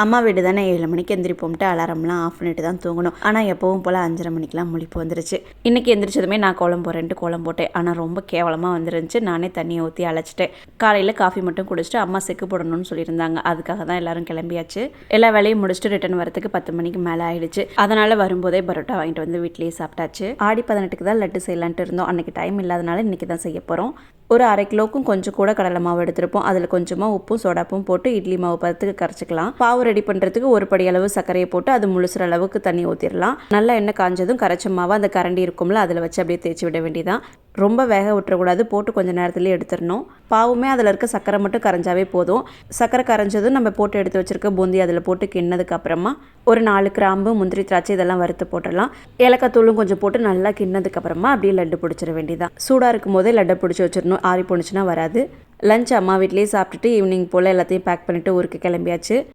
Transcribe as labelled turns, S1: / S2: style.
S1: அம்மா வீடு தானே 7 மணிக்கு எந்திரிப்போம்ட்டு அலாரம்லாம் ஆஃப் பண்ணிட்டு தான் தூங்கணும். ஆனால் எப்பவும் போல் 5:30 மணிக்கெலாம் முழிப்பு வந்துருச்சு. இன்றைக்கி எந்திரிச்சதுமே நான் கோலம் போகிறேன்ட்டு கோலம் போட்டேன். ஆனால் ரொம்ப கேவலமாக வந்துருந்துச்சு. நானே தண்ணியை ஊற்றி அழைச்சிட்டேன். காலையில் காஃபி மட்டும் குடிச்சிட்டு அம்மா செக்கு போடணும்னு சொல்லியிருந்தாங்க. அதுக்காக தான் எல்லோரும் கிளம்பியாச்சு. எல்லா வேலையும் முடிச்சுட்டு ரிட்டன் வரத்துக்கு 10 மணிக்கு மேலே ஆயிடுச்சு. அதனால் வரும்போதே பரோட்டா வாங்கிட்டு வந்து வீட்லேயே சாப்பிட்டாச்சு. ஆடி 18க்கு தான் லட்டு செய்யலான்ட்டு இருந்தோம். அன்றைக்கி டைம் இல்லாதனால இன்றைக்கி தான் செய்ய போகிறோம். ஒரு 1/2 கிலோக்கும் கொஞ்சம் கூட கடலை மாவு எடுத்திருப்போம். அதில் கொஞ்சமாக உப்பும் சோடாப்பும் போட்டு இட்லி மாவு பதத்துக்கு கரைச்சிக்கலாம். பாவு ரெடி பண்ணுறதுக்கு ஒரு படி அளவு சர்க்கரையை போட்டு அது முழுசுற அளவுக்கு தண்ணி ஊற்றிடலாம். நல்லா எண்ணெய் காஞ்சதும் கரைச்ச மாவு அந்த கரண்டி இருக்கும்ல அதில் வச்சு அப்படியே தேய்ச்சி விட வேண்டியதான். ரொம்ப வேக விட்டுறக்கூடாது. போட்டு கொஞ்சம் நேரத்துலேயே எடுத்துடணும். பாவுமே அதில் இருக்க சர்க்கரை மட்டும் கரைஞ்சாவே போதும். சர்க்கரை கரைஞ்சதும் நம்ம போட்டு எடுத்து வச்சுருக்க பூந்தி அதில் போட்டு கிண்ணதுக்கு அப்புறமா ஒரு 4 கிராம்பு, முந்திரி, திராட்சை இதெல்லாம் வறுத்து போட்டுடலாம். ஏலக்காய் தூளும் கொஞ்சம் போட்டு நல்லா கிண்ணதுக்கு அப்புறமா அப்படியே லட்டு பிடிச்சிட வேண்டியதான். சூடாக இருக்கும் போதே லட்டை பிடிச்சி வச்சிடணும். ஆறி போணுச்சுன்னா வராது. லஞ்ச் அம்மா வீட்லேயே சாப்பிட்டுட்டு ஈவினிங் போல் எல்லாத்தையும் பேக் பண்ணிவிட்டு ஊருக்கு கிளம்பியாச்சு.